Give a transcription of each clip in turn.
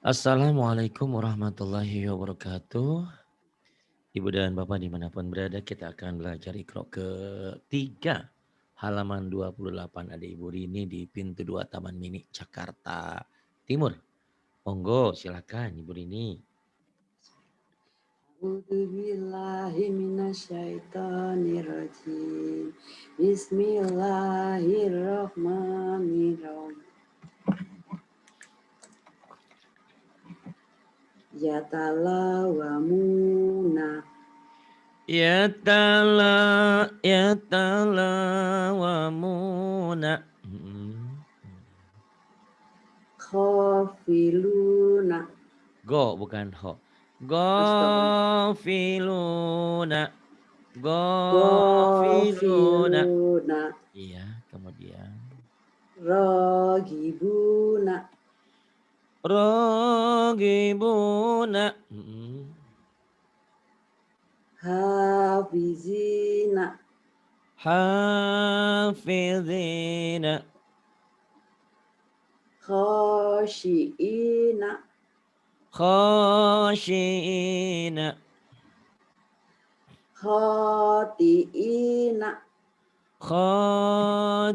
Assalamualaikum warahmatullahi wabarakatuh. Ibu dan Bapak dimanapun berada, kita akan belajar Iqra ketiga. Halaman 28 ada Ibu Rini di pintu 2 Taman Mini Jakarta Timur. Monggo silakan Ibu Rini. A'udzubillahiminasyaitonirrajim. Bismillahirrahmanirrahim. Yatalawamuna. Yatalawamuna. Khafiluna. Go bukan ho. Astagfirullah. Gofiluna. Gofiluna. Ghafiluna. Iya, kemudian. Ragibuna. Rogibuna. Hafizina. Hafizina. Khashiina. Khashiina. Khatiina. Khatiina.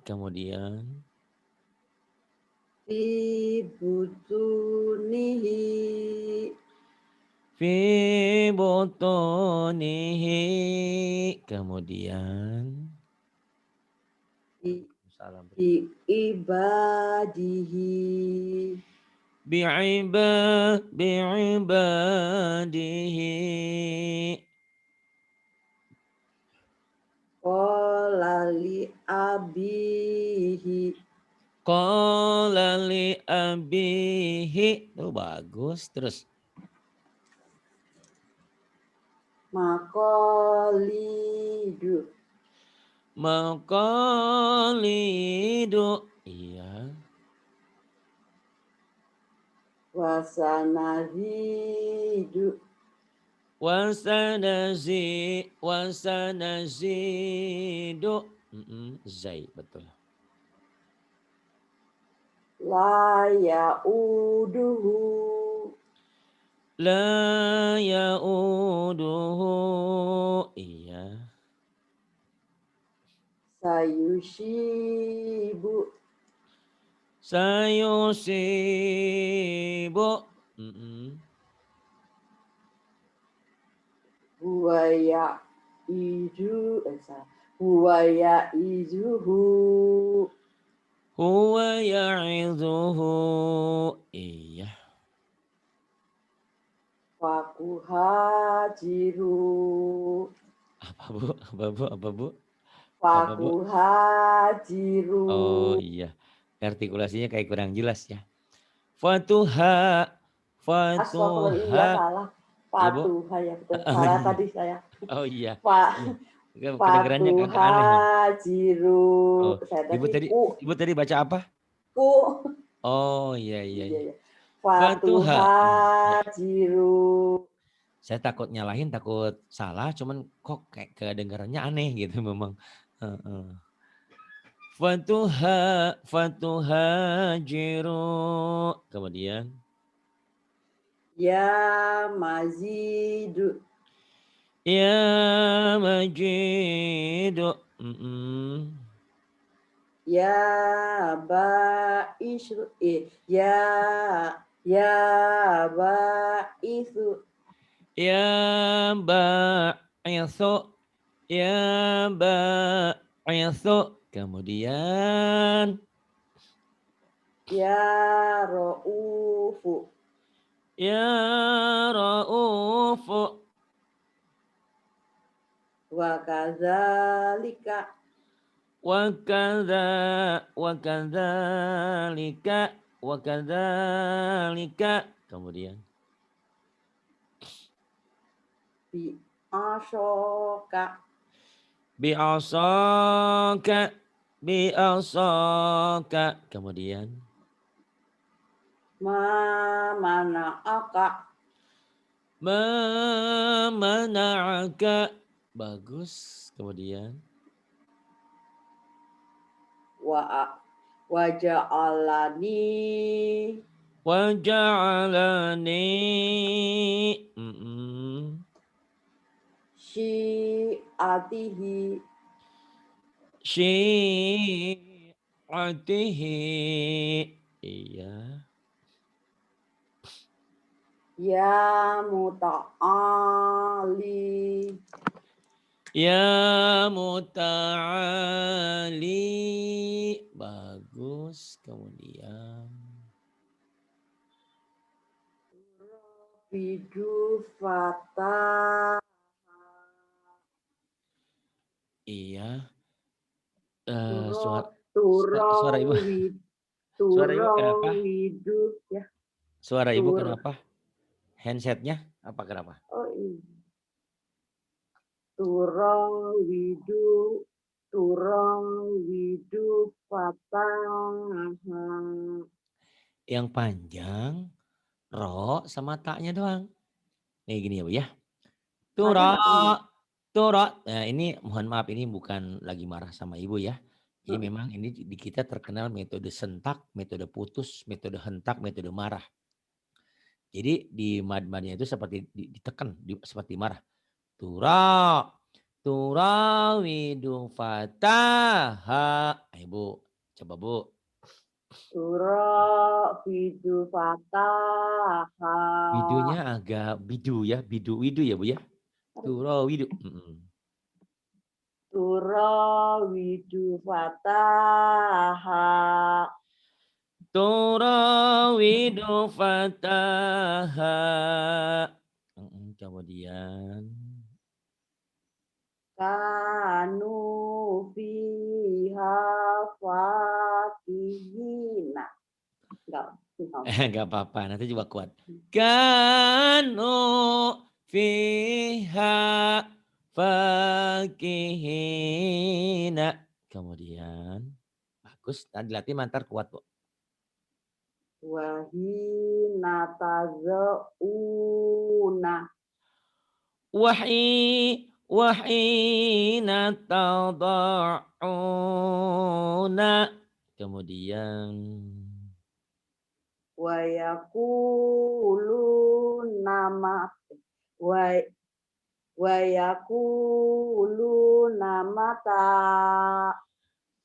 Kemudian. Fi butunihi. Fi botonihi. Kemudian. Salam. Fi ibadihi. Bi'ibadihi. Qala li abihi. Qala li abihi. Oh, bagus. Terus. Maqalidu. Maqalidu. Iya. Wasanazidu. Wasanazidu. Zai, betul. La ya'uduhu. La ya'uduhu. Iya. Sayushibu. Sayusibu. Huwa ya'izuhu. Huwa ya'izuhu. Iya. Fakuhajiru. Apa bu? Apa bu? Apa bu? Apa bu? Fakuhajiru. Oh iya. Artikulasinya kayak kurang jelas ya. Fatuha. Astagfirullah, Fatuha. salah. Iya bu? Fatuha ya betul. Oh Salah iya. tadi saya. Oh iya. Iya. Kedengarannya agak aneh. Fatuhajiru. Oh, Saya ibu tadi tadi, ibu tadi baca apa? ku. Oh iya iya. Iya, Iya. iya. Fatuha. Ya. Fatuhajiru. Saya takut nyalahin, takut salah, cuman kok kayak kedengarannya aneh gitu memang. Fatuha jiru. Kemudian. Ya mazidu. Ya majidu. Ya ba'isu. Ya ba'isu. Ya ba'ithu. Ya ba'ithu. Kemudian. Ya ra'ufu. Ya ra'ufu. Wa kadzalika. Wakadzalika. Kemudian. Bi asoka. Bi'asaka. Bi'asaka. Kemudian. Ma mana'aka. Memana'aka. Bagus. Kemudian. Wa waja'alani Waja'alani. syi'atihi Syi'atihi. Iya. ya muta'ali Ya muta'ali. Bagus. Kemudian. bidufata Iya. turo Suara ibu. Suara ibu kenapa? turawidu ya Suara ibu tur kenapa? Handsetnya apa kenapa? oh iya turawidu turawidu fataha Yang panjang ro sama taknya doang. Nih gini ya Bu ya. ada Tura, nggak panjang tura. Nah ini mohon maaf ini bukan lagi marah sama ibu ya. Jadi Heeh. memang ini di kita terkenal metode sentak, metode putus, metode hentak, metode marah. Jadi di mad-madnya itu seperti ditekan, seperti marah. Tura, tura widu fataha. Ayo Bu, coba Bu. turawidu fataha Widunya agak bidu ya, bidu widu ya Bu ya. Tura widu. turawidu fataha Turawidu fataha. Kemudian. kanu fiha fakihina enggak Enggak apa-apa, nanti juga kuat. Kanu fiha fakihina. Kemudian. Bagus, tadi latih mantar kuat Bu. wahina tazauna Wahina tada'una. Kemudian. wa yaquluna wa yaquluna mata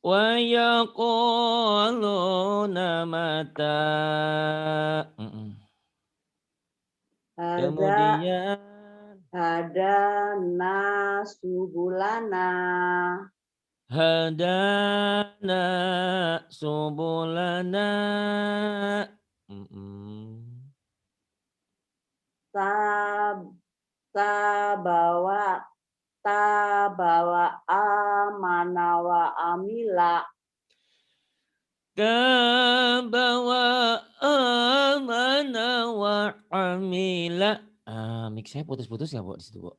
Wa yaquluna mata. hadza Kemudian. hadana subulana Hadana subulana. tab tabawa tabawa amana wa amila Tabawa amana wa amila. Mix saya putus-putus nggak Bu di situ Bu?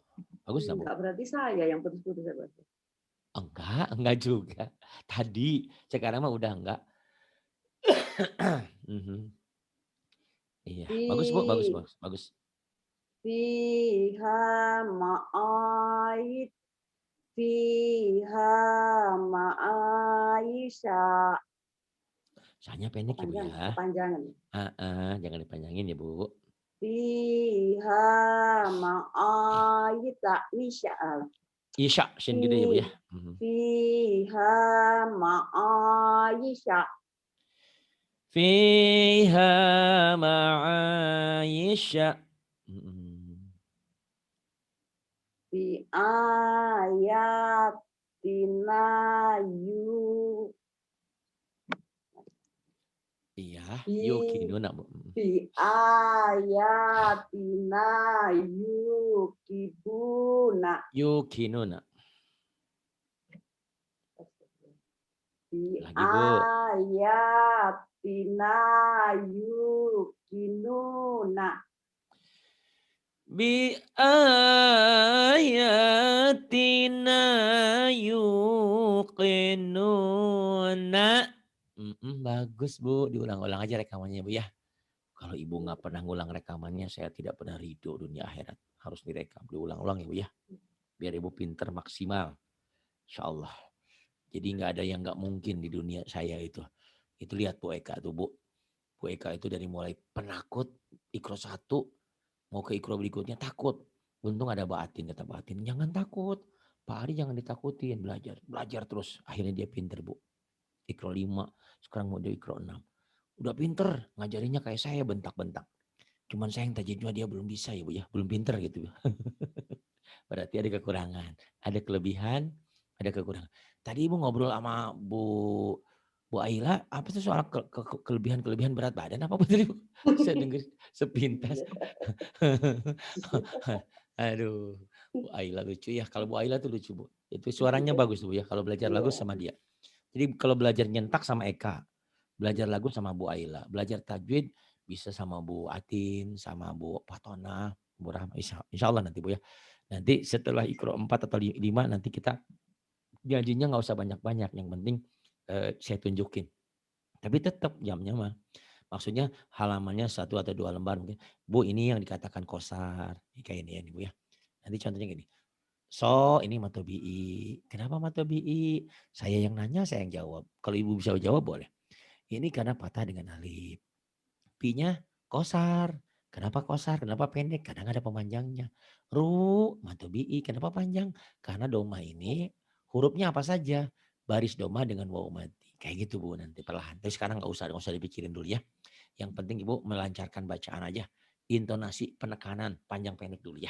Bagus nggak Bu? enggak berarti saya yang putus-putus ya berarti Enggak juga. Tadi, sekarang mah udah enggak. Iya, bagus Bu, bagus, fi bagus, bagus. fiha ma'ait fiha ma'aisha Soalnya pendek ya Bu ya. kepanjangan Jangan dipanjangin ya Bu. fiha ma'aita misha Isya, sin gede ya Bu ya. fiha ma'aisha Fiha ma'ayisya. fi ayatina yu Iya, fi yukinuna Bu. fi ayatina yukibuna Yukinuna. fi Lagi Bu. ayatina yukinuna Bi ayatina yuqinuna. Bagus Bu, diulang-ulang aja rekamannya Bu ya. Kalau Ibu nggak pernah ngulang rekamannya, saya tidak pernah ridho dunia akhirat. Harus direkam, diulang-ulang ya Bu ya. Biar Ibu pinter maksimal. Insya Allah. Jadi nggak ada yang nggak mungkin di dunia saya itu. Itu lihat Bu Eka tuh Bu. Bu Eka itu dari mulai penakut, Iqra 1, mau ke Iqra berikutnya takut. Untung ada Mbak Atin, kata Mbak Atin, jangan takut. Pak Ari jangan ditakutin, belajar terus. Akhirnya dia pinter Bu. Iqra 5, sekarang mau dia Iqra 6. Udah pinter, ngajarinnya kayak saya bentak-bentak. Cuman saya yang tajwidnya dia belum bisa ya Bu ya, belum pinter gitu. Berarti ada kekurangan, ada kelebihan, ada kekurangan. Tadi Ibu ngobrol sama Bu Aila, apa tuh soal kelebihan-kelebihan berat badan apa betul Ibu? Saya dengar sepintas. Aduh, Bu Aila lucu ya. Kalau Bu Aila tuh lucu Bu. Itu suaranya bagus Bu ya. Kalau belajar lagu Iya. sama dia. Jadi kalau belajar nyentak sama Eka, belajar lagu sama Bu Aila, belajar tajwid bisa sama Bu Atin, sama Bu Fatona, Bu Rahma, insya Allah nanti Bu ya. Nanti setelah Iqra 4 atau 5 nanti kita janjinya nggak usah banyak-banyak. Yang penting saya tunjukin. Tapi tetap jamnya mah. Maksudnya halamannya 1 atau 2 lembar mungkin. Bu ini yang dikatakan kosar. Kayak ini ya Bu ya. Nanti contohnya gini. So ini matobi'i. Kenapa matobi'i? Saya yang nanya, saya yang jawab. Kalau Ibu bisa jawab boleh. Ini karena patah dengan alif. Pi-nya kosar. Kenapa kosar? Kenapa pendek? Kadang ada pemanjangnya. Ru, matobi'i. Kenapa panjang? Karena doma ini hurufnya apa saja. Baris doma dengan waw mati. Kayak gitu Bu nanti perlahan. Tapi sekarang nggak usah dipikirin dulu ya. Yang penting Ibu melancarkan bacaan aja. Intonasi, penekanan, panjang pendek dulu ya.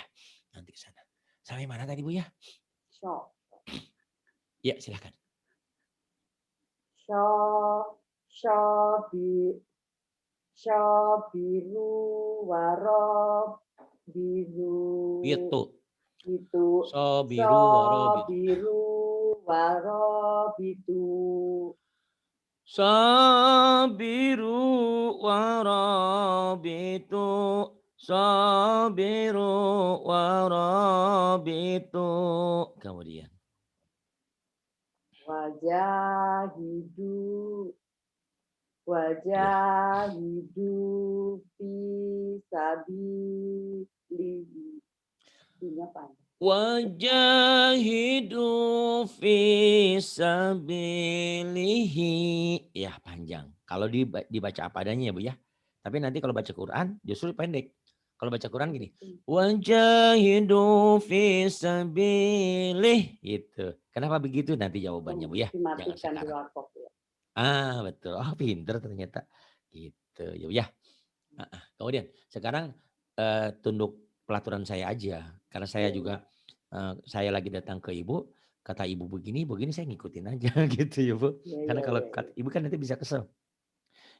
Nanti ke sana. Sampai mana tadi Bu ya? Sho. Ya silahkan. Sho. Shobi. Shobiru warob biru. Itu. Itu. So biru warob itu. Shobiru warob itu. Sabiru warabitu. Sabiru warabitu. Kemudian. Wajahidu. Ya. Wajahidu fi sabilihi. Ininya panjang. Wajahidu fi sabilihi. Ya panjang. Kalau dibaca apa adanya ya Bu ya. Tapi nanti kalau baca Quran justru pendek. Kalau baca Quran gini. Wajahidu fi sabilih. Gitu. Kenapa begitu nanti jawabannya Bu ya. Jangan Dimatikan di sekarang. laptop ya. Betul. Oh pinter ternyata. Gitu ya Bu ya. Kemudian sekarang tunduk pelaturan saya aja. Karena saya juga saya lagi datang ke Ibu, kata Ibu begini, saya ngikutin aja gitu ya Bu. Karena kalau Ibu kan nanti bisa kesel.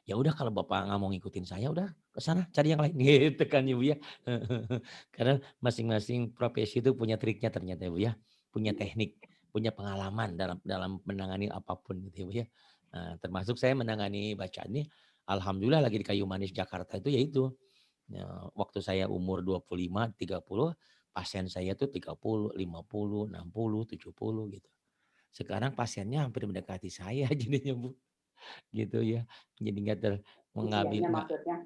Ya udah kalau Bapak nggak mau ngikutin saya udah ke sana cari yang lain gitu kan Ibu ya. Karena masing-masing profesi itu punya triknya ternyata Ibu ya. Punya teknik, punya pengalaman dalam menangani apapun gitu ya Bu ya. Termasuk saya menangani bacaan ini alhamdulillah lagi di Kayu Manis Jakarta itu yaitu waktu saya umur 25, 30 pasien saya tuh 30, 50, 60, 70 gitu. Sekarang pasiennya hampir mendekati saya jadinya Bu. Gitu ya. Jadi enggak mengambil Usianya maksudnya.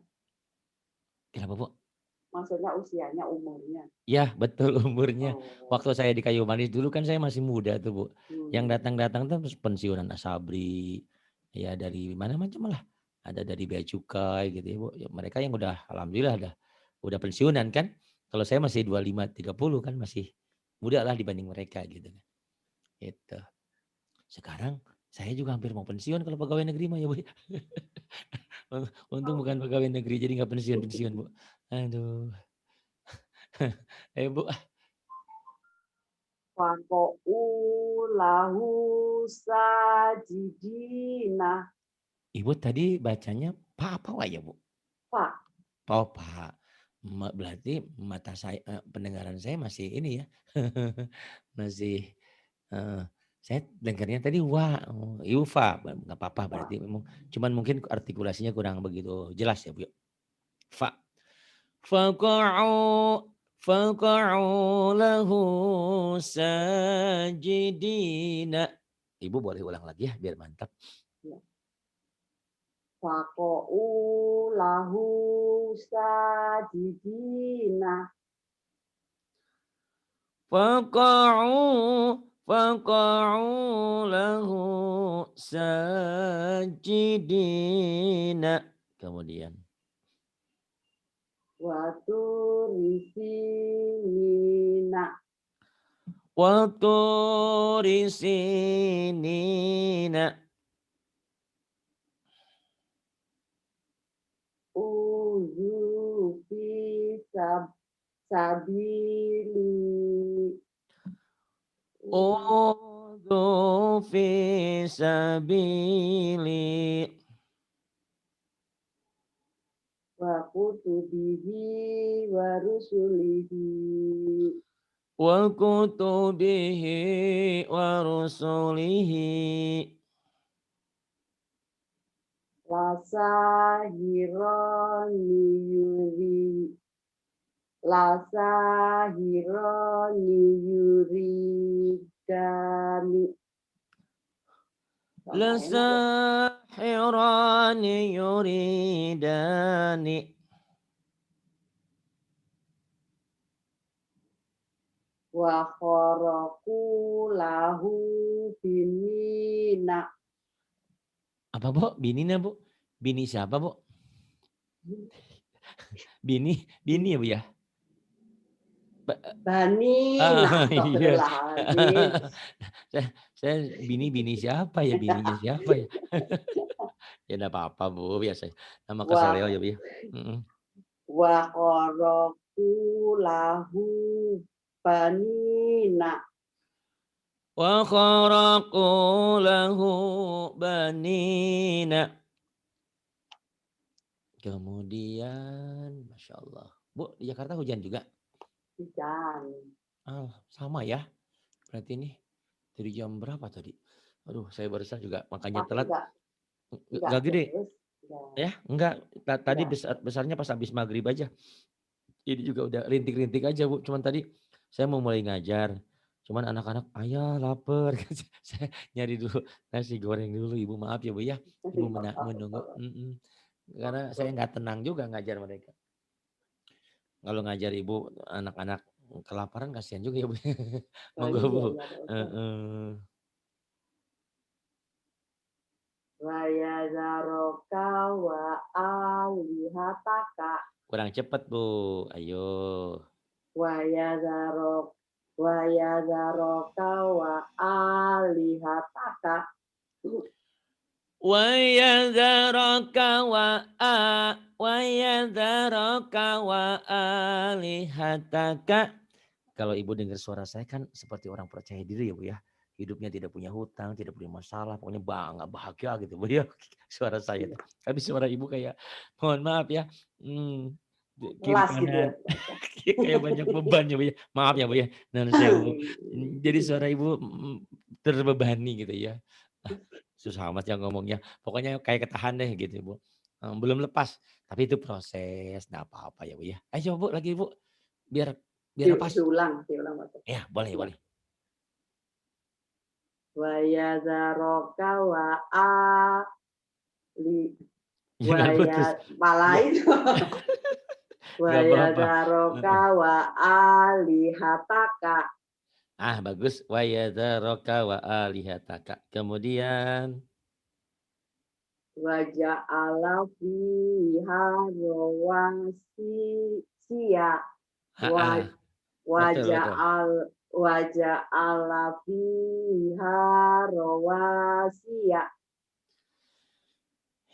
Kenapa Bu? Maksudnya usianya, umurnya. Ya betul umurnya. Oh. Waktu saya di Kayu Manis dulu kan saya masih muda tuh Bu. Yang datang-datang tuh pensiunan Asabri. Ya dari mana macam lah. Ada dari Bea Cukai gitu ya Bu. Ya, mereka yang udah alhamdulillah udah pensiunan kan. Kalau saya masih 25, 30 kan masih muda lah dibanding mereka gitu kan. Gitu. Sekarang saya juga hampir mau pensiun kalau pegawai negeri mah ya Bu. Untung bukan pegawai negeri jadi nggak pensiun Bu. Aduh. Bu. Fako'u lahu sajidina. Ibu tadi bacanya Pak apa Wak ya Bu? Pak. Oh Pak. Berarti mata saya, pendengaran saya masih ini ya. Masih saya dengarnya tadi Yufa, nggak apa-apa berarti cuman mungkin artikulasinya kurang begitu jelas ya Bu. Fa. Faqa'u lahu sajidina. Ibu boleh ulang lagi ya biar mantap. Fako'u lahu sajidina. Faqa'u Faqa'u lahu sajidina. Kemudian. Waturi sinina. Waturi sinina. Uzufi sabili. Udhu fi sabili. Wa kutubihi wa rusulihi. Wa kutubihi wa rusulihi. Lasahironi yuri. Lasahironi yuridani. Sama enak ya. Lasahirani yuridani. Wa kharaku lahu binina. Apa Bu? Binina Bu? Bini siapa Bu? Bini ya Bu ya? Banina. Iya. Astagfirullahaladzim. saya bini siapa ya? Bininya siapa ya? Ya enggak apa-apa Bu, biasa. Nama kesaleo ya Bu ya. Wa kharaku lahu banina. Wa kharaqu lahu banina. Kemudian, Masya Allah. Bu, di Jakarta hujan juga? Hujan. Sama ya. Berarti ini dari jam berapa tadi? Aduh, saya barusan juga makanya telat. Enggak gede. Ya, enggak. Tadi besarnya pas habis maghrib aja. Ini juga udah rintik-rintik aja Bu. Cuman tadi saya mau mulai ngajar. Cuman anak-anak, ayah lapar. Saya nyari dulu nasi goreng dulu. Ibu maaf ya Bu ya. Ibu menunggu. Karena saya nggak tenang juga ngajar mereka. Kalau ngajar ibu anak-anak kelaparan kasihan juga ya Bu. Monggo Bu. Wa yadharoka wa alihataka. Kurang cepat Bu. Ayo. Wa yadharoka wa alihataka. Wa yadharaka wa alihataka. Kalau ibu dengar suara saya kan seperti orang percaya diri ya Bu ya. Hidupnya tidak punya hutang, tidak punya masalah, pokoknya bangga, bahagia gitu Bu ya. Suara saya tuh. Tapi suara ibu kayak, mohon maaf ya, kiri kanan. Gitu ya. Kayak banyak beban ya Bu ya. Maaf ya Bu ya. Jadi suara ibu terbebani gitu ya. Susah amat ya ngomongnya. Pokoknya kayak ketahan deh gitu Bu. Belum lepas. Tapi itu proses. Nggak apa-apa ya Bu ya. Ayo Bu lagi Bu. Biar lepas. Diulang. Ya boleh. Wa yadharoka wa ali. Malah itu. Wa yadharoka wa alihataka. Bagus. Wa yadharoka wa alihataka. Kemudian. Wa ja'ala fiha rawasiya. Wa ja'ala fiha rawasiya.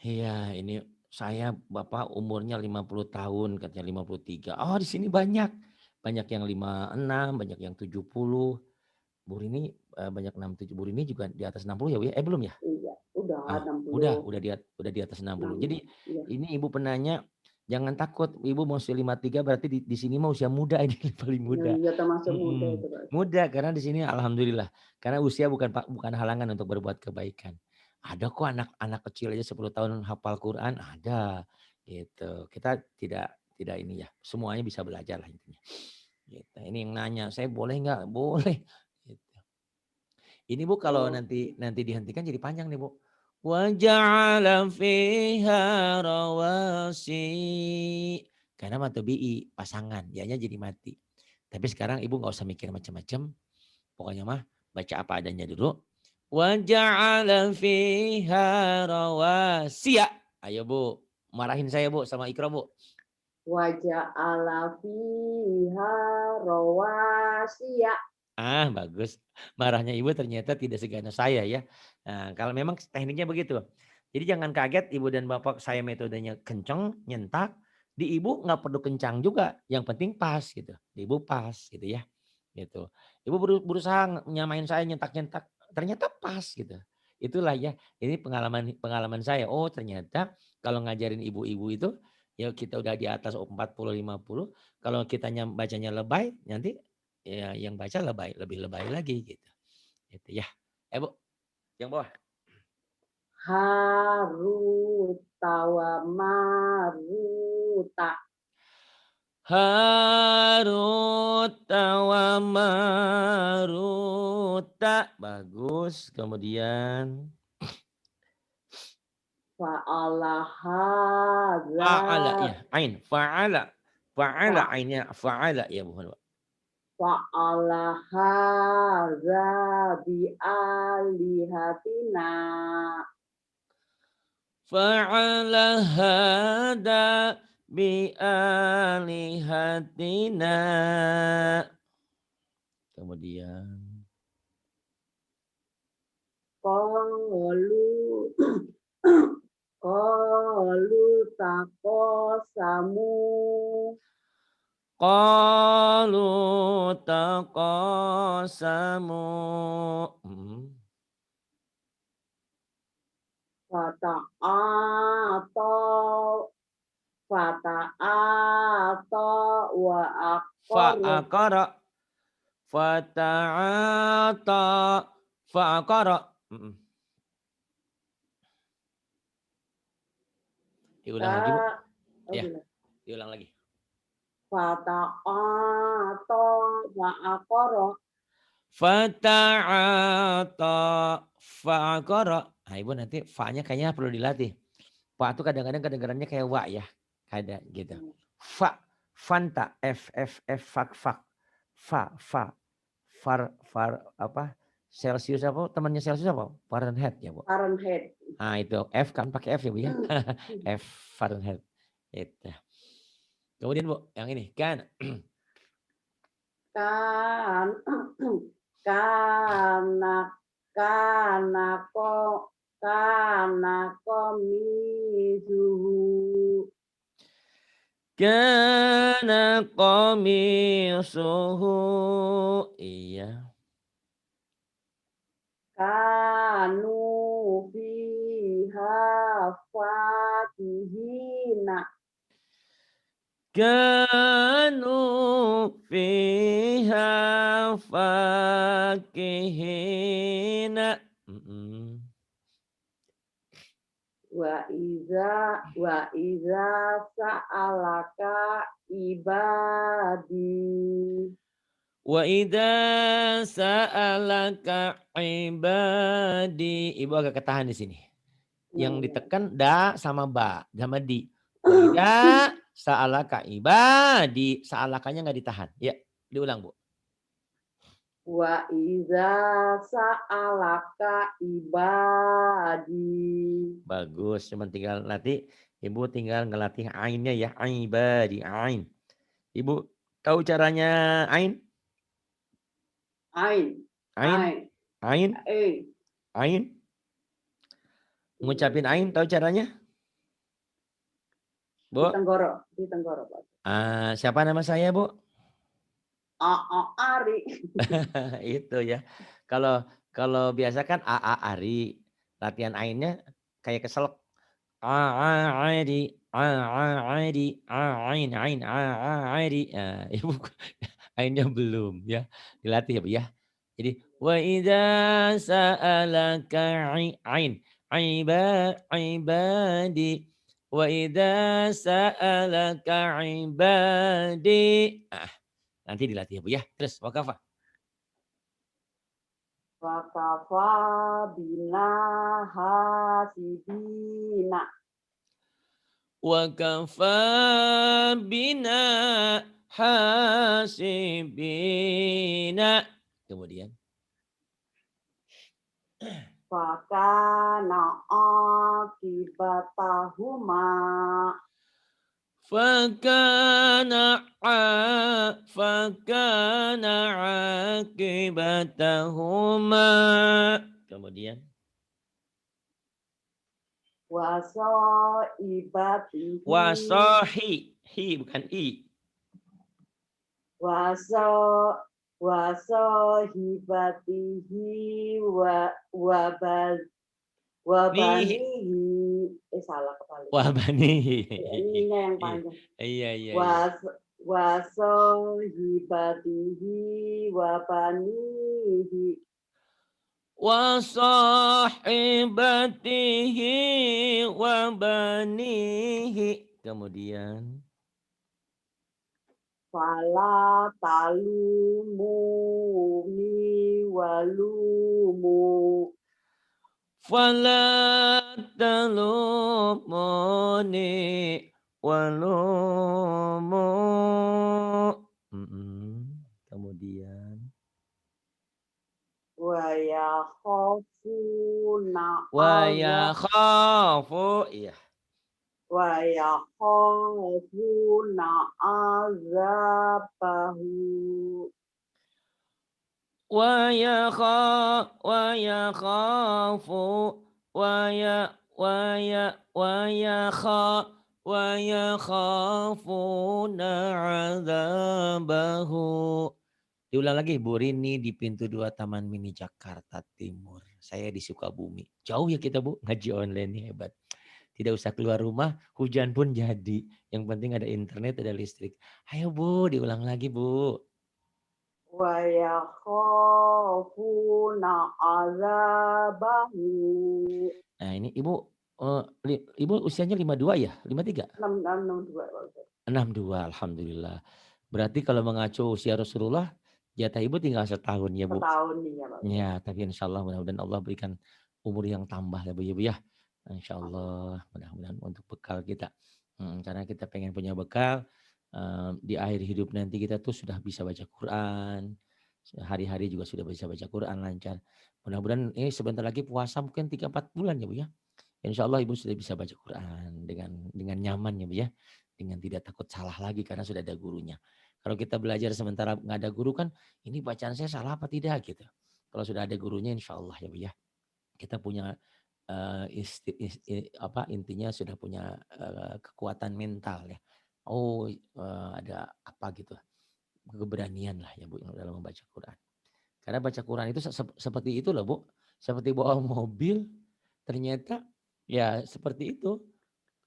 Iya, ini saya Bapak umurnya 50 tahun, katanya 53. Oh, di sini banyak. Banyak yang 56, banyak yang 70. Bu Rini banyak 67. Bu Rini juga di atas 60 ya, Bu ya? Belum ya? Iya, udah 60. Udah di atas 60. Jadi ini Ibu penanya, jangan takut. Ibu mau usia 53 berarti di sini mau usia muda ini, paling muda. Iya, termasuk muda itu, Pak. Muda karena di sini alhamdulillah. Karena usia bukan halangan untuk berbuat kebaikan. Ada kok anak kecil aja 10 tahun hafal Quran, ada. Gitu. Kita tidak ini ya. Semuanya bisa belajar lah intinya. Gitu. Ini yang nanya, saya boleh nggak? Boleh. Gitu. Ini Bu kalau nanti dihentikan jadi panjang nih Bu. Wa ja'ala fiha rawasi. Karena matobi'i pasangan, dianya jadi mati. Tapi sekarang Ibu nggak usah mikir macam-macam. Pokoknya mah Baca apa adanya dulu. Wa ja'ala fiha rawasiya. Ayo Bu, marahin saya Bu sama Ikra Bu. Wa ja'ala fiha rawasiya. Bagus. Marahnya Ibu ternyata tidak seganas saya ya. Nah, kalau memang tekniknya begitu. Jadi jangan kaget Ibu dan Bapak saya metodenya kenceng, nyentak. Di Ibu nggak perlu kencang juga. Yang penting pas gitu. Di Ibu pas gitu ya. Gitu. Ibu berusaha nyamain saya nyentak-nyentak. Ternyata pas gitu. Itulah ya. Ini pengalaman saya. Oh ternyata kalau ngajarin ibu-ibu itu. Ya kita udah di atas 40-50. Kalau kita bacanya lebay. Nanti ya yang baca lebih lebay lagi gitu. Gitu ya. Bu, yang bawah. Haruta wa maruta. Haruta wa maruta. Bagus. Kemudian. Fa'ala hadza. Fa'ala ya. Ain. Fa'ala. Fa'ala ainnya. Fa'ala ya bukan. Fa'ala hadza bi alihatina. Fa'ala hada bi alihatina. Kemudian. Qalu taqasamu. Qalu taqasamu. Fata'ata wa aqarru. Fa'aqara. Fata'ata. Fa'aqara. Diulang lagi Bu. Ya, diulang lagi. Fata'ata wa aqarru. Fata'ata fa'aqara. Nah Ibu nanti fa-nya kayaknya perlu dilatih. Fa itu kadang-kadang kedengarannya kayak wa ya. Ada gitu. Fa, fanta, fak, fak. Fa, far, apa? Celsius apa? Temannya Celsius apa? Fahrenheit ya Bu. Fahrenheit. Nah itu F kan pakai F ya Bu ya. F Fahrenheit. Itu. Kemudian Bu, yang ini kan. Kana komisuhu. Kana qamisuhu. Iya. Kanu fiha fakihina. Kanu fiha fakihina. Wa iza sa'alaka ibadi. Wa idza sa'alaka ibadi. Ibu agak ketahan di sini. Yang ditekan da sama ba sama di. Wa idza sa'alaka ibadi. Sa'alakanya enggak ditahan. Ya, diulang Bu. Wa iza sa'alaka ibadi. Bagus, cuman tinggal nanti Ibu tinggal ngelatih ainnya ya, ibadi, ain. Ibu tahu caranya ain? Ain. Ain. Ain. Ain. Ngucapin ain tahu caranya? Bu? Di tenggorok. Siapa nama saya, Bu? Ari. Itu ya. Kalau biasa kan Ari. Latihan ainnya kayak keselak. Ari. Ari. Ain. Ari. Ibu ainnya belum ya. Dilatih ya, Bu ya. Jadi wa idza sa'alaka ain ibadi wa idza sa'alaka ibadi. Nanti dilatih ya Bu ya. Terus wakafa. Wakafa bina hasibina. Wakafa bina hasibina. Kemudian fakana akibatahuma fakana akibatahuma. Kemudian wasoibatihi hi bukan i. wasohibatihi Nihi wabanihi salah kebalik. wabanihi. Ininya yang panjang. Iya iya iya. Wasohibatihi wabanihi Wa sahibatihi wa banihi. Kemudian fala talumuni walumu fala talumuni walumu. Kemudian wa yakhafuna wa azab yakhafu iya wa yakhafuna azabahu wa yakhafu wa yakhafuna adzabahu. Diulang lagi, Bu Rini di pintu 2 Taman Mini Jakarta Timur. Saya di Sukabumi. Jauh ya kita Bu, ngaji online nih hebat. Tidak usah keluar rumah, hujan pun jadi. Yang penting ada internet, ada listrik. Ayo Bu, diulang lagi Bu. wa yakhafuna azabahu Nah ini Ibu usianya 52 ya? 53? 662 62, Alhamdulillah. Berarti kalau mengacu usia Rasulullah, jatah Ibu tinggal setahun ya Bu? setahun nih ya Pak. Ya, tapi insya Allah mudah-mudahan Allah berikan umur yang tambah ya Bu ya. Insya Allah mudah-mudahan untuk bekal kita. Karena kita pengen punya bekal di akhir hidup nanti kita tuh sudah bisa baca Quran. Hari-hari juga sudah bisa baca Quran lancar. Mudah-mudahan ini sebentar lagi puasa mungkin 3-4 bulan ya Bu ya. Insya Allah Ibu sudah bisa baca Quran dengan nyaman ya Bu ya. Dengan tidak takut salah lagi karena sudah ada gurunya. Kalau kita belajar sementara nggak ada guru kan ini bacaan saya salah apa tidak gitu. Kalau sudah ada gurunya insya Allah ya Bu ya. Kita punya intinya sudah punya kekuatan mental ya. Oh ada apa gitu. Keberanian lah ya Bu dalam membaca Quran. Karena baca Quran itu seperti itu loh Bu. Seperti bawa mobil ternyata ya seperti itu.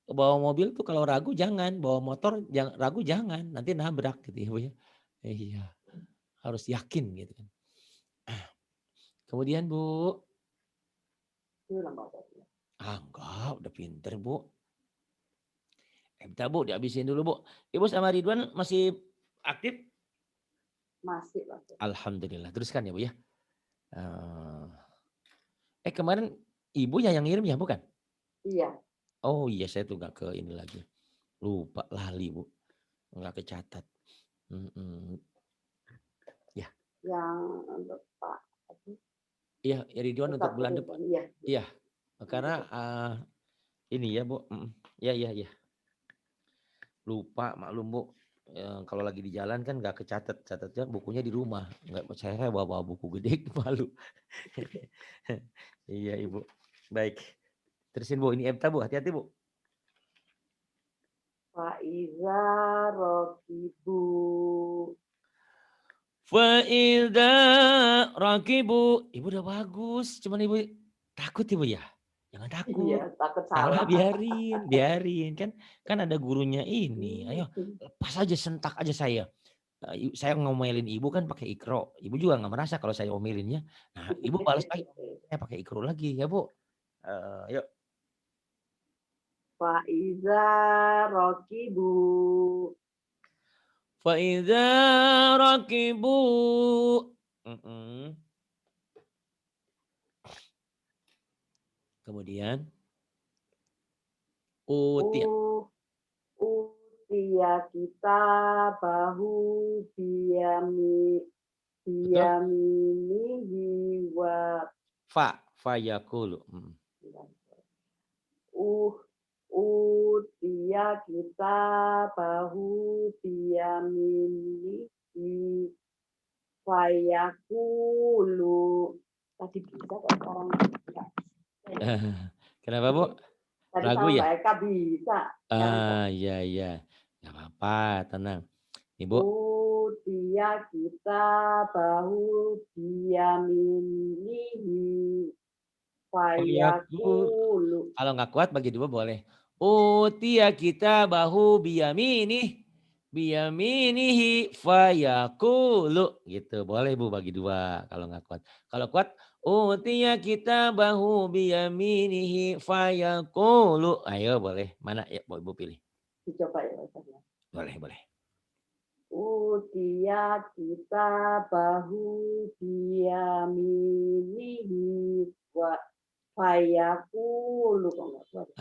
Bawa mobil tuh kalau ragu jangan, bawa motor ragu jangan, nanti nabrak gitu ya Bu ya. Iya, harus yakin gitu kan. Kemudian Bu, enggak, udah pinter Bu. Bentar Bu, dihabisin dulu Bu. Ibu sama Ridwan masih aktif? Masih Pak. Alhamdulillah, teruskan ya Bu ya. Kemarin Ibu yang ngirim ya bukan? Iya. Oh iya saya tuh gak ke ini lagi. Lupa, lali Bu. Nggak kecatat. Ya. Yang untuk Pak. Iya, Ridwan untuk bulan depan. Iya. Iya, karena ini ya Bu. Iya. Lupa, maklum Bu. Kalau lagi di jalan kan nggak kecatat. Catatnya bukunya di rumah. Nggak saya bawa buku gede malu. Iya Ibu. Baik. Terusin Bu, ini EBTA Bu, hati-hati Bu. Faiza rokibu. Faiza rakibu. Ibu udah bagus. Cuman Ibu takut Ibu ya. Jangan takut. Iya, takut Salah salah. biarin. Kan ada gurunya ini. Ayo lepas aja, sentak aja saya. Saya ngomelin Ibu kan pakai Iqra. Ibu juga nggak merasa kalau saya omelinnya. Nah, Ibu balas lagi. Saya pakai Iqra lagi ya Bu. Yuk. Faiza rokibu. Faiza rakibu. Kemudian utia. Utia kita bahu biyaminihi wa Fa Fayaqulu. Utia kita bahu biyaminihi fayaqulu. Tadi bisa kok sekarang enggak. Kenapa, Bu? Tadi Ragu sama ya? Mbak Eka bisa. Sekarang kok. Iya, iya. Nggak apa-apa, tenang. Ibu. Utia kita bahu biyaminihi Fayaqulu. fayaqulu. Kalau nggak kuat bagi dua boleh. Utia kita bahu biyaminihi fayaqulu. Gitu. Boleh Bu bagi dua kalau nggak kuat. Kalau kuat, utia kita bahu biyaminihi fayaqulu. Ayo boleh. Mana ya Ibu pilih? Dicoba ya Ustaz ya. Boleh, boleh. Utia kita bahu biyaminihi wa fayaqulu. Kok nggak kuat?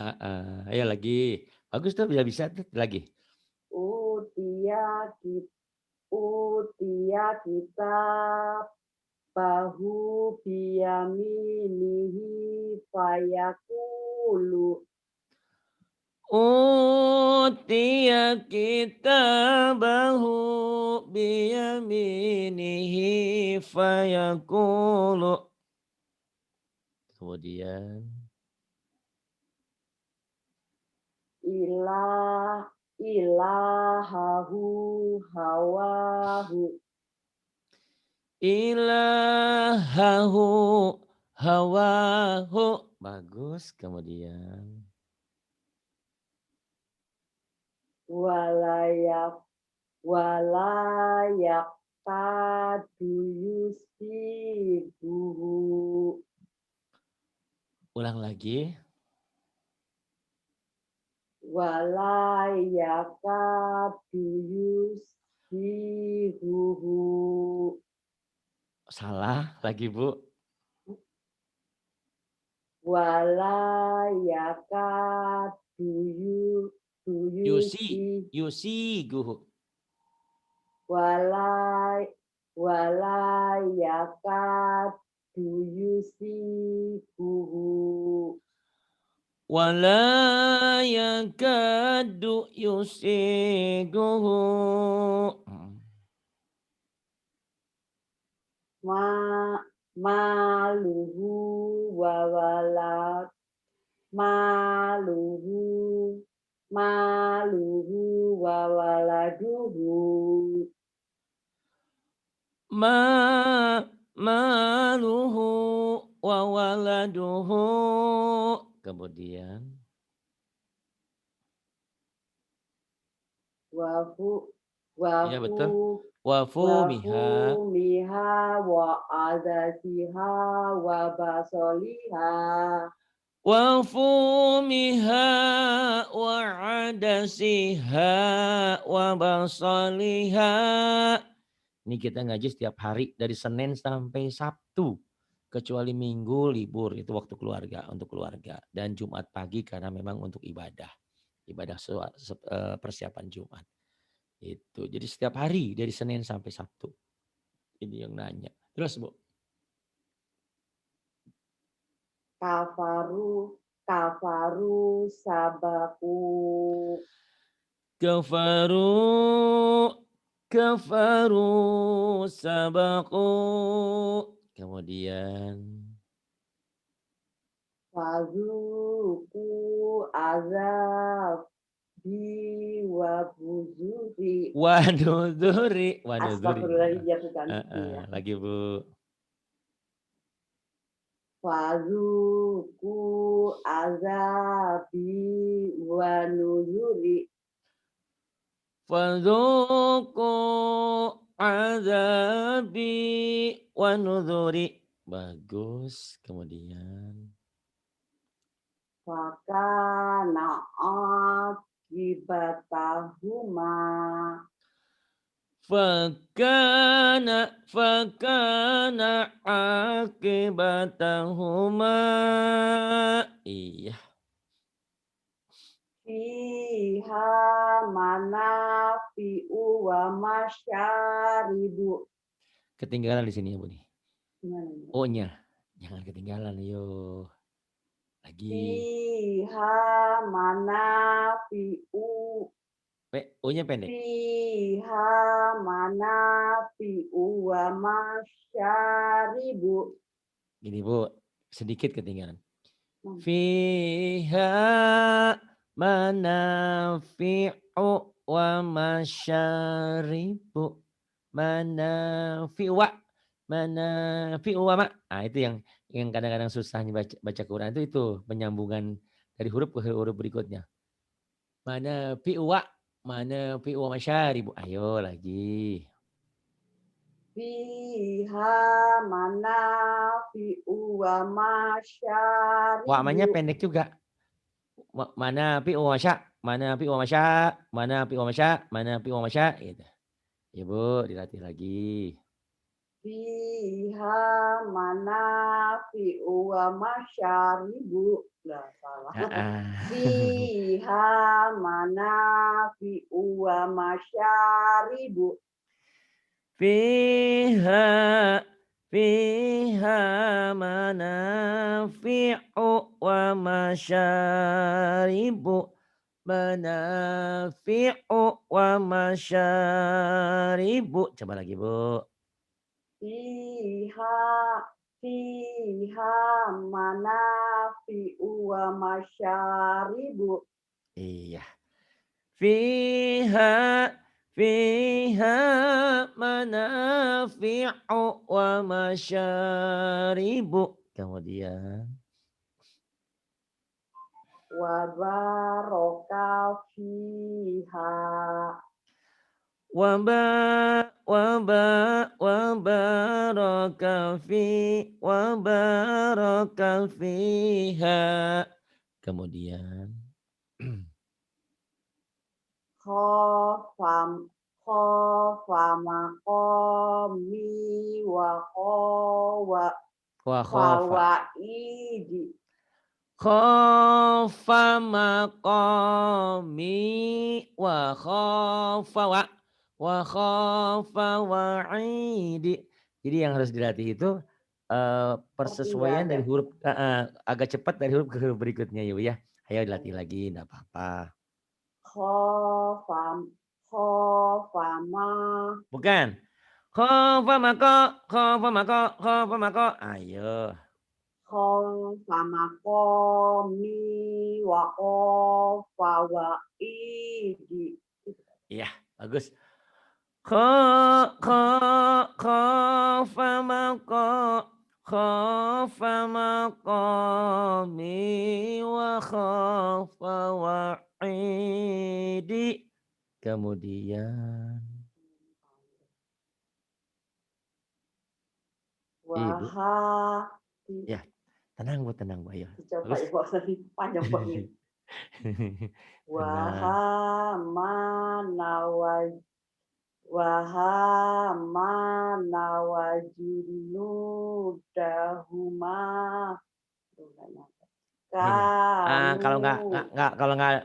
Ayo lagi. Bagus tuh bisa tuh lagi. Utia kita bahu biyaminihi fayaqulu. Utiya kitabahu biyaminihi fayaqulu. Kemudian Ilahahu hawahu. ilahahu hawahu. Bagus. Kemudian Walayak yusibuhu. ulang lagi. Walayak yusibuhu. Salah lagi Bu. Walayak Yusiguhu. walayak yusibuhu. Wala yakadu yusiguhu. Maluhu wa walad maluhu wa waladuhu. Maluhu wa waladuhu. Kemudian Wafu iya betul. wafu Wafumiha miha wa adasiha wa basoliha. wafumiha wa adasiha wa basaliha. Ini kita ngaji setiap hari dari Senin sampai Sabtu. Kecuali Minggu libur itu waktu keluarga untuk keluarga dan Jumat pagi karena memang untuk ibadah persiapan Jumat itu. Jadi setiap hari dari Senin sampai Sabtu. Ini yang nanya. Terus Bu. Kafaru sabaku. Kafaru sabaku. Kemudian Fazuku azab bi wabuzuri. wanudhuri. Astagfirullahaladzim bukan ya. Lagi Bu. Fazuku azabi wanuzuri. Fadzuqu azabi wa nudhuri. Bagus. Kemudian Fakana akibatahuma. fakana akibatahuma. Iya. Fiha manafi'u wa masyaribu. Ketinggalan di sini ya Bu nih. Gimana ini? O-nya. Jangan ketinggalan, yuk. Lagi. Fiha manafi'u. U-nya pendek. Fiha manafi'u wa masyaribu. Gini Bu, sedikit ketinggalan. Hmm. Fiha manafi'u wa masyaribu. Manafi'u wa ma. Nah, itu yang kadang-kadang susahnya baca Quran itu penyambungan dari huruf ke huruf berikutnya. Manafi'u wa masyaribu. Ayo lagi. Fiha manafi'u wa masyaribu. Wa-nya pendek juga. Manafi'u wa masya, manafi'u wa masya, manafi'u wa masya, manafi'u wa masya gitu. Ya Bu, dilatih lagi. Fiha manafi'u wa masyaribu. Lah salah. Fiha manafi'u wa masyaribu. Fiha manafi'u wa masyaribu. Manafi'u wa masyaribu. Coba lagi Bu. Fiha manafi'u wa masyaribu. Iya. Fiha manafi'u wa masyaribu. Kemudian Wa baraka fiha. wa baraka fiha. Kemudian Khofa maqami wa fawaidi. Khofa maqami wa khafa wa'idi. Jadi yang harus dilatih itu persesuaian dari huruf agak cepat dari huruf ke huruf berikutnya ya. Ayo dilatih lagi, enggak apa-apa. Khofa ma. Bukan. Khofa mako. Ayo. Khofa maqami wa fawaidi. Iya, bagus. Khofa maqami wa khafa wa'idi. Kemudian Ibu. Ya, tenang Bu, ayo. Coba ya Pak, panjang banget. Wahama nawajunudahuma. Kalau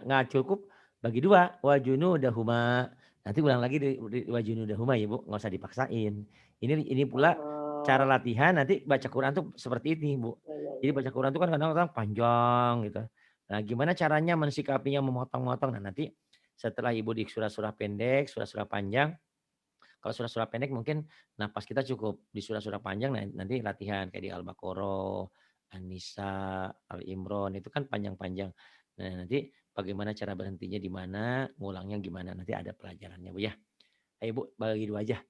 nggak cukup bagi dua, wajunudahuma. Nanti ulang lagi di wajunudahuma ya Bu, nggak usah dipaksain. Ini pula cara latihan nanti baca Quran tuh seperti ini Bu. Jadi baca Quran tuh kan kadang-kadang panjang gitu. Nah, gimana caranya mensikapinya, memotong-motong. Nah, nanti setelah Ibu di surah-surah pendek, surah-surah panjang. Kalau surah-surah pendek mungkin napas kita cukup. Di surah-surah panjang nanti latihan kayak di Al-Baqarah, An-Nisa, Al-Imran itu kan panjang-panjang. Nah, nanti bagaimana cara berhentinya di mana, ngulangnya gimana, nanti ada pelajarannya Bu ya. Ayo Bu, bagi dua aja.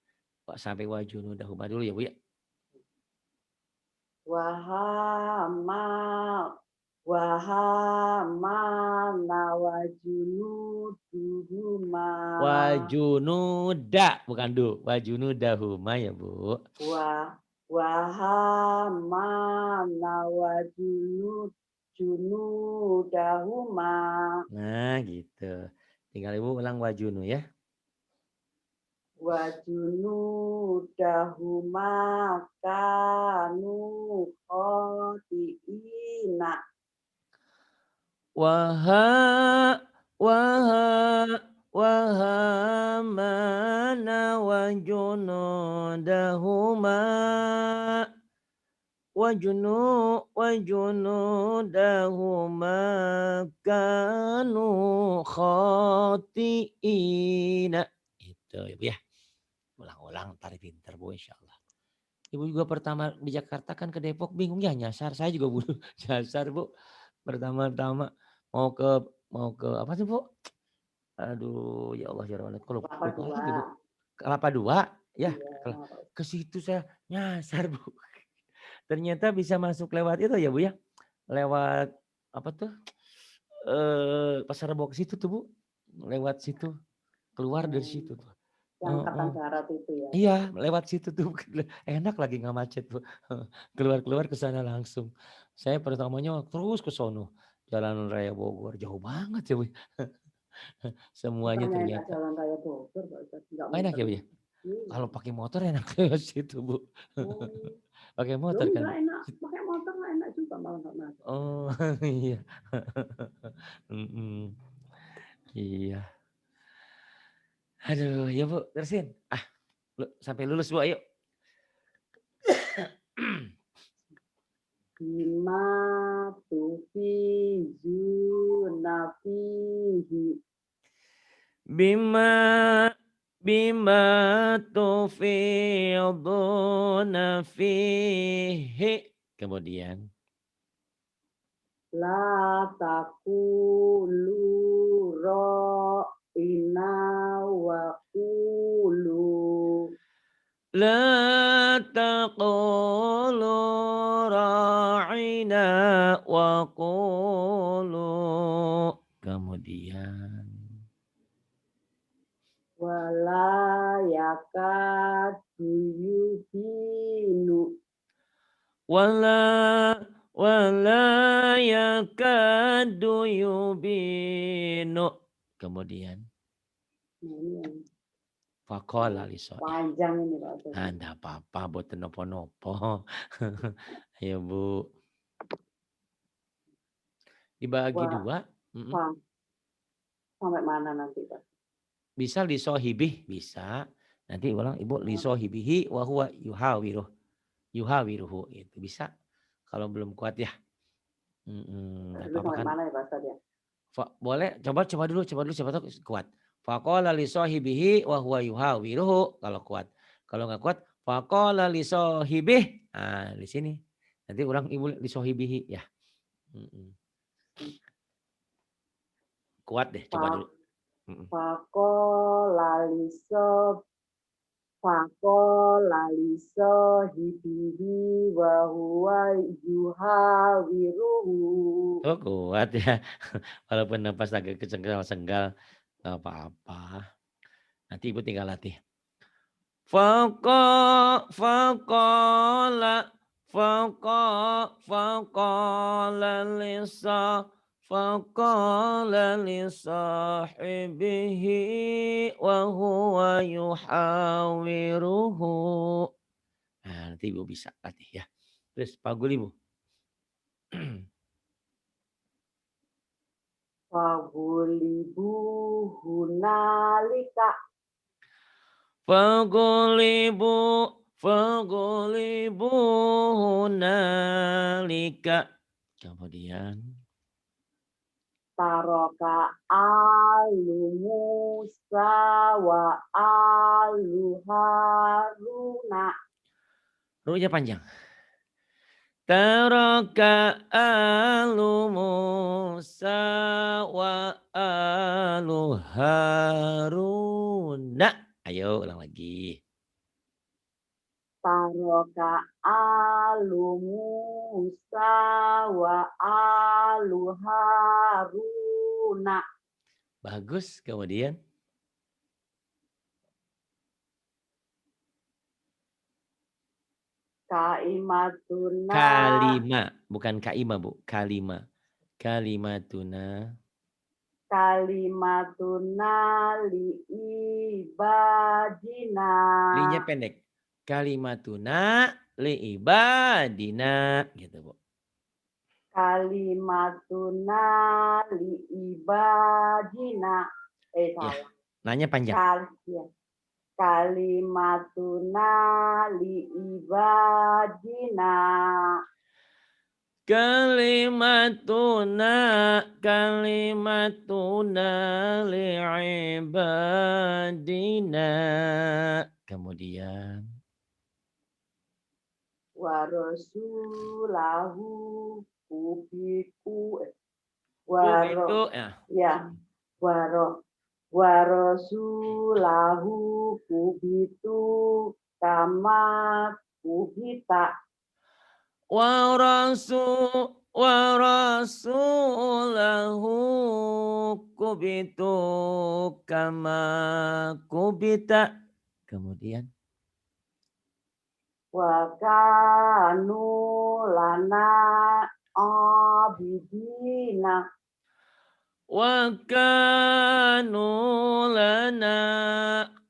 Pak sampai wajunudahuma dulu ya Bu ya. Wahama nawajunuduhuma. Wajunuda bukan du, wajunudahuma ya Bu. Wahama nawajunudahuma. Nah gitu. Tinggal Ibu ulang wajunu ya. Wajunudahuma kanu khotiina. Wahamana wa junudahuma junudahuma kanu khati'ina. Itu Ibu ya. Ulang-ulang tari pinter Bu insya Allah. Ibu juga pertama di Jakarta kan ke Depok bingung ya nyasar. Saya juga Bu nyasar Bu. Pertama-tama mau ke apa sih Bu? Aduh ya Allah ya Rahman. Kalau Kelapa lupa dua. lagi Bu. Kelapa Dua ya. Iya. Ke situ saya nyasar Bu. Ternyata bisa masuk lewat itu ya Bu ya. Lewat apa tuh? Pasar Rebo ke situ tuh Bu. Lewat situ. Keluar dari situ tuh. Yang Angkatan Darat itu ya. Iya, lewat situ tuh. Enak lagi nggak macet tuh. Keluar-keluar ke sana langsung. Saya pertamanya terus ke sono. Jalan Raya Bogor. Jauh banget ya Bu. Semuanya Bukannya enak ternyata. Jalan Raya Bogor, Pak Ustadz. Nggak Enak muter. ya Bu ya? Kalau pakai motor enak lewat situ Bu. Oh. Pakai Loh, motor kan. nggak enak. Pakai motor nggak enak juga malah nggak masuk. Oh iya. Mm-mm. Iya. Aduh ya Bu terusin. Sampai lulus Bu ayo. Bima tufizuna fihi. Bima tufiduna fihi. Kemudian. La takulu ro'ina wa qulu. La taqulu ra'ina wa qulu. Kemudian. Wala yakadu yubinu. Wala yakadu yubinu. Kemudian. Nah, ini yang Faqala li sahib. panjang ini Pak Ustadz. Enggak apa-apa buat nopo-nopo. Ayo Bu. Dibagi dua. Sampai mana nanti Pak? Bisa li sohibih. Bisa. Nanti ulang Ibu. Li sohibihi wa huwa yuhawiruh. Yuhawiruhu. Itu bisa. Kalau belum kuat ya. Enggak apa-apa Sampai kan. mana ya Pak Ustadz ya? Boleh. Coba dulu. Coba tahu kuat. Faqala li sohibihi wa huwa yuhawiruhu. Kalau kuat. Kalau nggak kuat. Faqala li sohibih. Nah di sini. Nanti ulang Ibu li sohibihi ya. Kuat deh, coba dulu. Faqala hibihi wa huwa yuhawiruhu. Oh kuat ya. Walaupun nafas agak kesenggal-senggal. Gak apa-apa. Nanti Ibu tinggal latih. Faqala li sahibihi wa huwa yuhawiruhu. Nah, nanti Ibu bisa latih ya. Terus pagul Ibu. Fagulibu hunalika. Fagulibu hunalika. Kemudian. Taroka alu Musa wa alu Haruna. Ru'nya panjang. Taraka alu Musa wa alu Haruna. Ayo ulang lagi. Taroka alu Musa wa alu Haruna. Bagus. Kemudian. Kaimatuna. Kalima. Bukan kaima Bu. Kalima. Kalimatuna. Kalimatuna li ibadina. Linya pendek. Kalimatuna li ibadina. Gitu Bu. Kalimatuna li ibadina. Salah. Ya, nanya panjang. Kalimatuna li ibadina. kalimatuna li'ibadina. Kemudian wa rasulahu kubiku kubitu ya. ya wa rasulahu kubitu kama kubita Wa rasulahu kubitu kama kubita. Kemudian wa kanu lana abidina wa kanu lana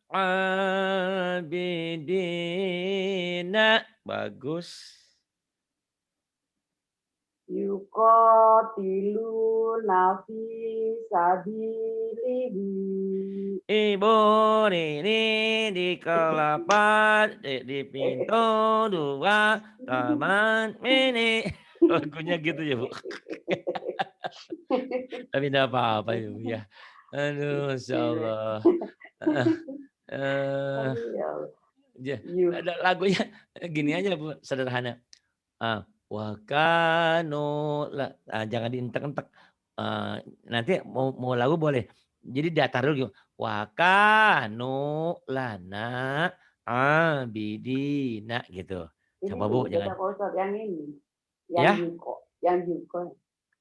abidina. Bagus. yuqatiluna fi sabilihi Ibu Rini di kelapan di pintu 2 taman mini. Lagunya gitu ya Bu. Tapi enggak apa-apa ya Bu ya. Aduh Masya Allah. Ja ada lagunya gini aja Bu, sederhana. Wa kanu jangan dientek-entek. Nanti mau lagu boleh. Jadi datar dulu gitu. Wa kanu lana abidina gitu. Ini Coba Bu tuh jangan kata Pak Ustadz yang ini, ya? yang yuko.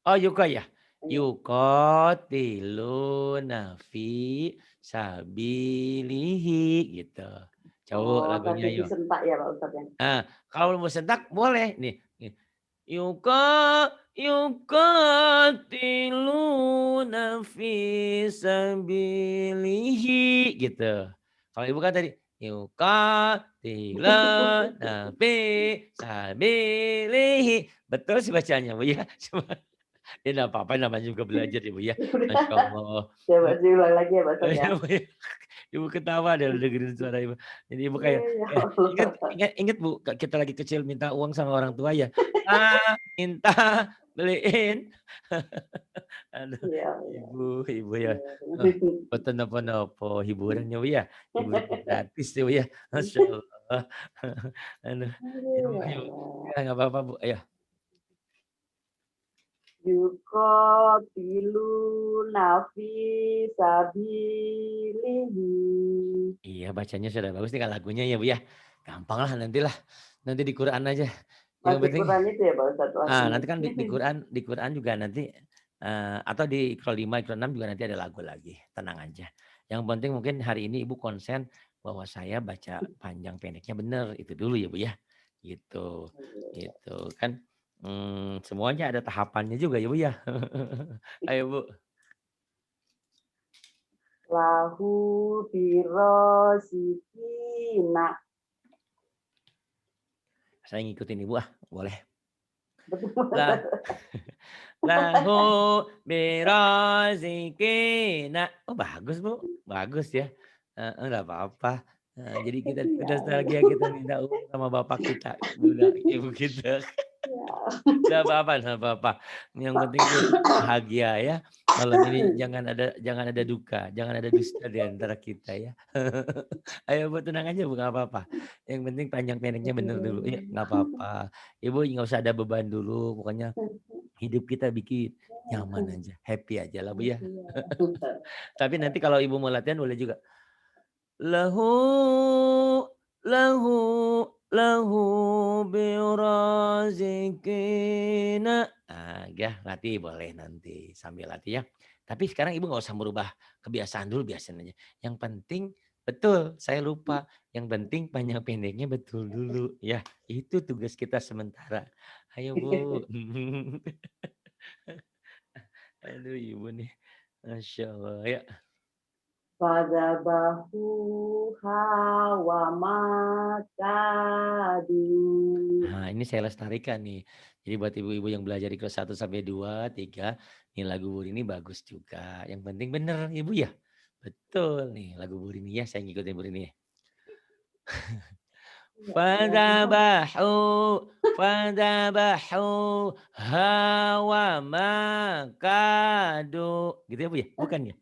Oh yuko ya? Iya. Yuqatiluna fi sabilihi gitu. Coba Bu Oh, lagunya tadi yuk. disentak ya Pak Ustadz yang. Kalau mau sentak boleh nih. Yuqatiluna fi sabilihi gitu. Kalau Ibu kan tadi yuqatiluna fi sabilihi. Betul sih bacanya Bu ya. Cuma ya enggak apa-apa namanya juga belajar ya Bu ya. Masya Allah. Coba diulang lagi ya Pak Ustadz ya. Ya Bu ya. Ibu ketawa deh dengerin suara Ibu. Jadi Ibu kayak Ya ingat Allah. ingat Bu kita lagi kecil minta uang sama orang tua ya. Minta beliin. Aduh, Ya ibu ya. Allah. Boten napa-napa hiburan ya Bu ya. Hiburan gratis ya Bu ya. Masya Allah. Aduh, ibu. Ya enggak apa-apa Bu. Ayo. Yuqatiluna fi sabilihi. Iya bacanya sudah bagus tinggal lagunya ya Bu ya. Gampang lah nantilah. Nanti di Quran aja. Yang Masih penting kurang itu ya Pak Ustadz lagunya. nanti kan di Quran juga nanti atau di Iqra 5, Iqra 6 juga nanti ada lagu lagi. Tenang aja. Yang penting mungkin hari ini Ibu konsen bahwa saya baca panjang pendeknya benar itu dulu ya Bu ya. Gitu. Gitu kan semuanya ada tahapannya juga ya Bu ya. Ayo Bu. Lahu birosikina. Saya ngikutin Ibu boleh. Lah lahu birazikina. Oh bagus Bu, bagus ya. Enggak apa-apa. Jadi kita nostalgia kita minta uang sama bapak kita, bunda ibu kita. Enggak apa-apa, enggak apa-apa. Yang penting Bu bahagia ya. Malam ini jangan ada duka, jangan ada dusta di antara kita ya. Ayo Bu tenang aja Bu, enggak apa-apa. Yang penting panjang pendeknya bener dulu ya, enggak apa-apa. Ibu enggak usah ada beban dulu, pokoknya hidup kita bikin nyaman aja, happy aja lah Bu ya. Tapi nanti kalau Ibu mau latihan boleh juga. Lahu lahu lahu birazikina. Ya latih boleh nanti sambil latih ya. Tapi sekarang Ibu nggak usah merubah kebiasaan dulu biasanya. Yang penting betul, saya lupa. Yang penting panjang pendeknya betul dulu ya. Itu tugas kita sementara. Ayo Bu. Aduh Ibu nih. Masya Allah ya. Fadabahu hawa makadu. Nah, ini saya lestarikan nih. Jadi buat ibu-ibu yang belajar di kelas 1 sampai 2, 3, nih lagu Burini bagus juga. Yang penting bener Ibu ya. Betul nih lagu Burini ya, saya ngikutin Burini ya. Ya Allah, gimana? Fadzabahu fadzabahu hawa ma kadu. Gitu ya, Bu, ya? Bukan ya?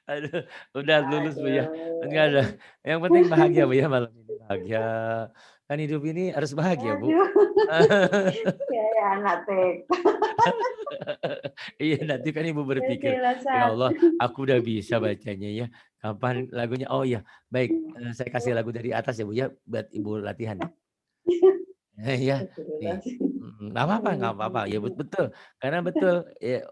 Aduh, udah lulus, Bu, ya. Enggak ada, Aduh. yang penting bahagia, Bu, ya, malam ini bahagia. Kan hidup ini harus bahagia, Bu. Aduh, kayak anak TK. Iya, nanti kan Ibu berpikir, Kelas "Ya 1. Allah, aku udah bisa bacanya ya, kapan lagunya?" Oh iya, baik, saya kasih lagu dari atas ya, Bu, ya, buat Ibu latihan ya. Iya, nih, Astagfirullahaladzim. nggak apa-apa, ya betul, karena betul, ya,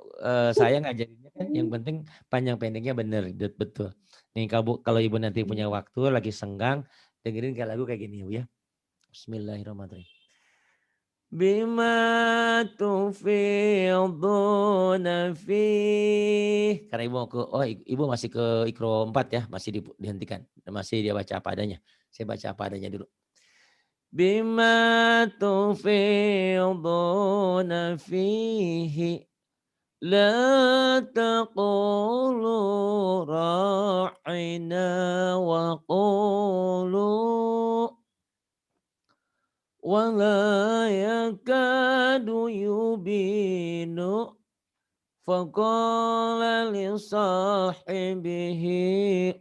saya ngajarinnya kan yang penting panjang pendeknya bener, betul. Nih kalau Ibu nanti punya waktu lagi senggang, dengerin kayak lagu kayak gini ya, Bu, ya. Bismillahirrahmanirrahim. Bima tufiduna fih. Karena Ibu mau Ibu masih ke Iqra 4 ya, masih dihentikan, masih dia baca apa adanya. Saya baca apa adanya dulu. Bima tufiduna fihi la taqulu ra'ina wa qulu ولا يكاد يبين فقال لصاحبه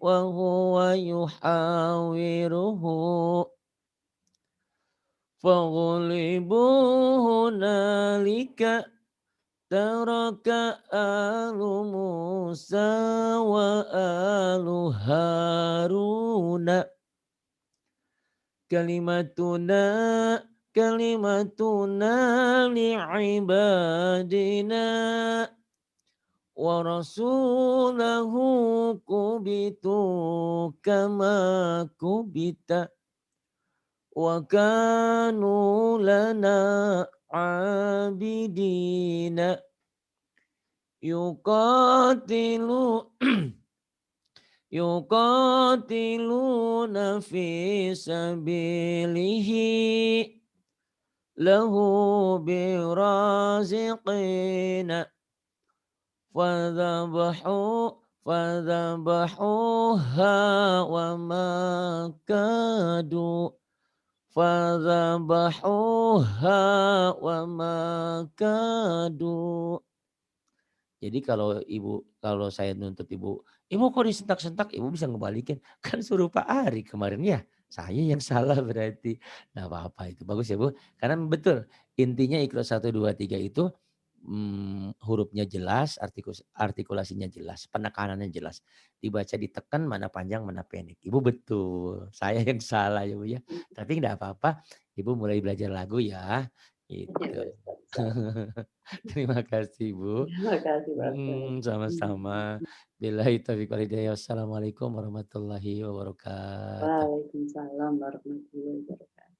وهو يحاوره فغلبوا هنالك ترك آل موسى وآل هارون كلمتنا كلمتنا لعبادنا ورسوله كبتوا كما كبت وكانوا لنا عابدين يقاتلوا يقاتلون في سبيله له برازقين فذبحوها وما كادوا فذبحوها وما كادوا. Jadi kalau saya nuntut Ibu, "Ibu kok disentak-sentak?" Ibu bisa ngebalikin, "Kan suruh Pak Ari kemarin." Ya, saya yang salah berarti. Nggak apa-apa itu, bagus ya Bu. Karena betul, intinya Iqra 1, 2, 3 itu, hurufnya jelas, artikulasinya jelas, penekanannya jelas. Dibaca ditekan, mana panjang mana pendek. Ibu betul, saya yang salah ya Bu ya. Tapi nggak apa-apa, Ibu mulai belajar lagu ya, Ya, gitu. Ustaz. Terima kasih Bu. Terima kasih, Pak. Sama-sama. Billahi taufiq wal hidayah. Wassalamualaikum warahmatullahi wabarakatuh. Waalaikumsalam warahmatullahi wabarakatuh.